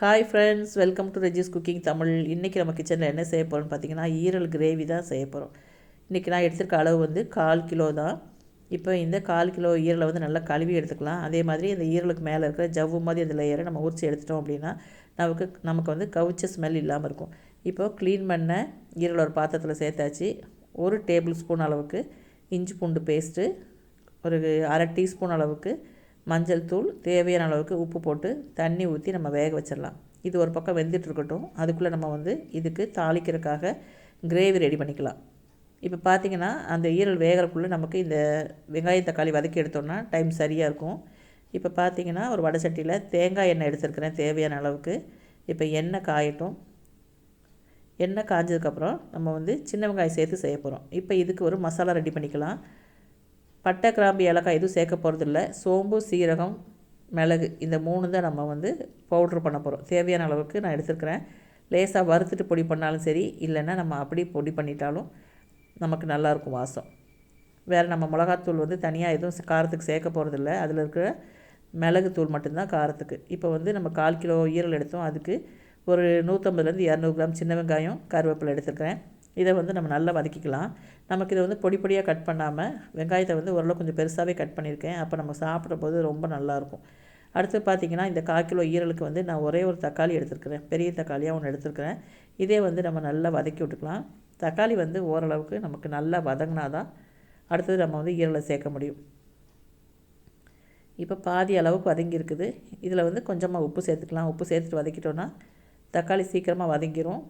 Hi friends, welcome to Regis cooking Tamil. இன்றைக்கி நம்ம கிச்சனில் என்ன செய்ய போகிறோம்னு பார்த்தீங்கன்னா, ஈரல் கிரேவி தான் செய்ய போகிறோம். இன்றைக்கி நான் எடுத்துருக்க அளவு வந்து 1/4 கிலோ தான். இப்போ இந்த 1/4 கிலோ ஈரலை வந்து நல்லா கழுவி எடுத்துக்கலாம். அதே மாதிரி இந்த ஈரலுக்கு மேலே இருக்கிற ஜவ்வு மாதிரி அந்த லேயரை நம்ம உரிச்சு எடுத்துட்டோம் அப்படின்னா நமக்கு வந்து கவுச்ச ஸ்மெல் இல்லாமல் இருக்கும். இப்போது க்ளீன் பண்ண ஈரல் ஒரு பாத்திரத்தில் சேர்த்தாச்சு. 1 டேபிள் ஸ்பூன் அளவுக்கு இஞ்சி பூண்டு பேஸ்ட்டு, ஒரு 1/2 டீஸ்பூன் அளவுக்கு மஞ்சள் தூள், தேவையான அளவுக்கு உப்பு போட்டு தண்ணி ஊற்றி நம்ம வேக வச்சிடலாம். இது ஒரு பக்கம் வெந்துட்டுருக்கட்டும். அதுக்குள்ளே நம்ம வந்து இதுக்கு தாளிக்கிறதுக்காக கிரேவி ரெடி பண்ணிக்கலாம். இப்போ பார்த்திங்கன்னா அந்த ஈரல் வேகிறக்குள்ளே நமக்கு இந்த வெங்காயம் தக்காளி வதக்கி எடுத்தோம்னா டைம் சரியாக இருக்கும். இப்போ பார்த்திங்கன்னா ஒரு வடை சட்டியில் தேங்காய் எண்ணெய் எடுத்துருக்கிறேன் தேவையான அளவுக்கு. இப்போ எண்ணெய் காயட்டும். எண்ணெய் காய்ஞ்சதுக்கப்புறம் நம்ம வந்து சின்ன வெங்காயம் சேர்த்து செய்ய போகிறோம். இப்போ இதுக்கு ஒரு மசாலா ரெடி பண்ணிக்கலாம். பட்டை, கிராம்பு, ஏலக்காய் எதுவும் சேர்க்க போகிறதில்ல. சோம்பு, சீரகம், மிளகு இந்த 3 தான் நம்ம வந்து பவுட்ரு பண்ண போகிறோம். தேவையான அளவுக்கு நான் எடுத்துருக்கிறேன். லேசாக வறுத்துட்டு பொடி பண்ணாலும் சரி, இல்லைன்னா நம்ம அப்படி பொடி பண்ணிட்டாலும் நமக்கு நல்லாயிருக்கும் வாசம். வேறு நம்ம மிளகாத்தூள் வந்து தனியாக எதுவும் காரத்துக்கு சேர்க்க போகிறதில்ல. அதில் இருக்கிற மிளகுத்தூள் மட்டும்தான் காரத்துக்கு. இப்போ வந்து நம்ம 1/4 கிலோ ஈரல் எடுத்தோம். அதுக்கு ஒரு 150 200 கிராம் சின்ன வெங்காயம், கருவேப்பிலை எடுத்துருக்கிறேன். இதை வந்து நம்ம நல்லா வதக்கிக்கலாம். நமக்கு இதை வந்து பொடி பொடியாக கட் பண்ணாமல் வெங்காயத்தை வந்து ஓரளவு கொஞ்சம் பெருசாகவே கட் பண்ணியிருக்கேன். அப்போ நம்ம சாப்பிடும்போது ரொம்ப நல்லாயிருக்கும். அடுத்து பார்த்திங்கன்னா இந்த 1/4 கிலோ ஈரலுக்கு வந்து நான் ஒரே ஒரு தக்காளி எடுத்துருக்கிறேன். பெரிய தக்காளியாக ஒன்று எடுத்துருக்கிறேன். இதே வந்து நம்ம நல்லா வதக்கி விட்டுக்கலாம். தக்காளி வந்து ஓரளவுக்கு நமக்கு நல்லா வதங்கினா தான் அடுத்தது நம்ம வந்து ஈரலை சேர்க்க முடியும். இப்போ பாதி அளவுக்கு வதங்கி இருக்குது. இதில் வந்து கொஞ்சமாக உப்பு சேர்த்துக்கலாம். உப்பு சேர்த்துட்டு வதக்கிட்டோன்னா தக்காளி சீக்கிரமாக வதங்கிடும்.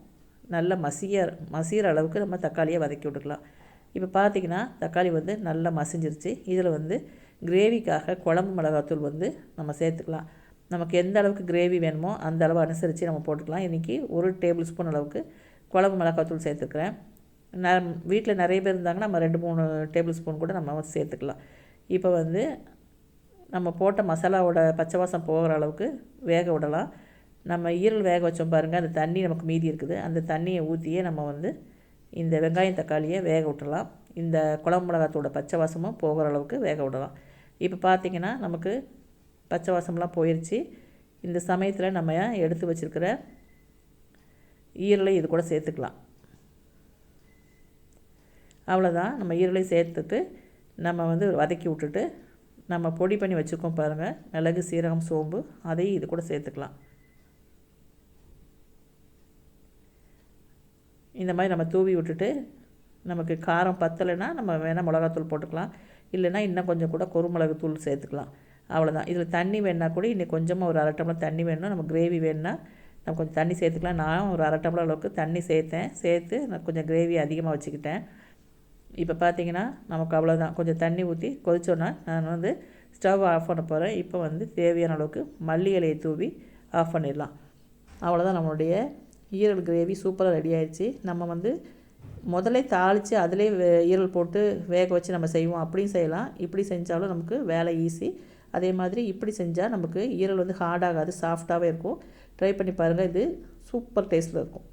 நல்லா மசிகிற அளவுக்கு நம்ம தக்காளியை வதக்கி விட்டுக்கலாம். இப்போ பார்த்திங்கன்னா தக்காளி வந்து நல்லா மசிஞ்சிருச்சு. இதில் வந்து கிரேவிக்காக குழம்பு மிளகாத்தூள் வந்து நம்ம சேர்த்துக்கலாம். நமக்கு எந்த அளவுக்கு கிரேவி வேணுமோ அந்த அளவு அனுசரித்து நம்ம போட்டுக்கலாம். இன்றைக்கி 1 டேபிள் ஸ்பூன் அளவுக்கு குழம்பு மிளகாத்தூள் சேர்த்துக்கிறேன். வீட்டில் நிறைய பேர் இருந்தாங்கன்னா நம்ம 2-3 டேபிள் ஸ்பூன் கூட நம்ம சேர்த்துக்கலாம். இப்போ வந்து நம்ம போட்ட மசாலாவோட பச்சை வாசம் போகிற அளவுக்கு வேக விடலாம். நம்ம ஈரல் வேக வச்சோம் பாருங்கள், அந்த தண்ணி நமக்கு மீதி இருக்குது. அந்த தண்ணியை ஊற்றியே நம்ம வந்து இந்த வெங்காயம் தக்காளியை வேக விட்டுறலாம். இந்த குழம்பு மிளகாத்தோட பச்சை வாசமும் போகிற அளவுக்கு வேக விடலாம். இப்போ பார்த்திங்கன்னா நமக்கு பச்சை வாசம்லாம் போயிடுச்சு. இந்த சமயத்தில் நம்ம எடுத்து வச்சுருக்கிற ஈரலை இது கூட சேர்த்துக்கலாம். அவ்வளோதான். நம்ம ஈரலை சேர்த்துட்டு நம்ம வந்து வதக்கி விட்டுட்டு நம்ம பொடி பண்ணி வச்சுருக்கோம் பாருங்கள், மிளகு, சீரகம், சோம்பு, அதையும் இது கூட சேர்த்துக்கலாம். இந்த மாதிரி நம்ம தூவி விட்டுட்டு நமக்கு காரம் பத்தலைன்னா நம்ம வேணால் மிளகாத்தூள் போட்டுக்கலாம். இல்லைன்னா இன்னும் கொஞ்சம் கூட குருமிளகு தூள் சேர்த்துக்கலாம். அவ்வளோதான். இதில் தண்ணி வேணுன்னா கூட இன்னும் கொஞ்சமாக ஒரு 1/2 டம்ளர் தண்ணி வேணும்னா நம்ம கிரேவி வேணுன்னா நம்ம கொஞ்சம் தண்ணி சேர்த்துக்கலாம். நான் ஒரு 1/2 டம்ளர் அளவுக்கு தண்ணி சேர்த்து நான் கொஞ்சம் கிரேவி அதிகமாக வச்சுக்கிட்டேன். இப்போ பார்த்திங்கன்னா நமக்கு அவ்வளோதான். கொஞ்சம் தண்ணி ஊற்றி கொதிச்சோன்னா நான் வந்து ஸ்டவ் ஆஃப் பண்ண போகிறேன். இப்போ வந்து தேவையான அளவுக்கு மல்லி இலையை தூவி ஆஃப் பண்ணிடலாம். அவ்வளோதான். நம்மளுடைய ஈரல் கிரேவி சூப்பராக ரெடி ஆயிடுச்சு. நம்ம வந்து முதல்ல தாளித்து அதிலே ஈரல் போட்டு வேக வச்சு நம்ம செய்வோம். அப்படியும் செய்யலாம். இப்படி செஞ்சாலும் நமக்கு வேலை ஈஸி. அதே மாதிரி இப்படி செஞ்சால் நமக்கு ஈரல் வந்து ஹார்டாகாது, சாஃப்டாகவே இருக்கும். ட்ரை பண்ணி பாருங்கள். இது சூப்பர் டேஸ்ட்டில் இருக்கும்.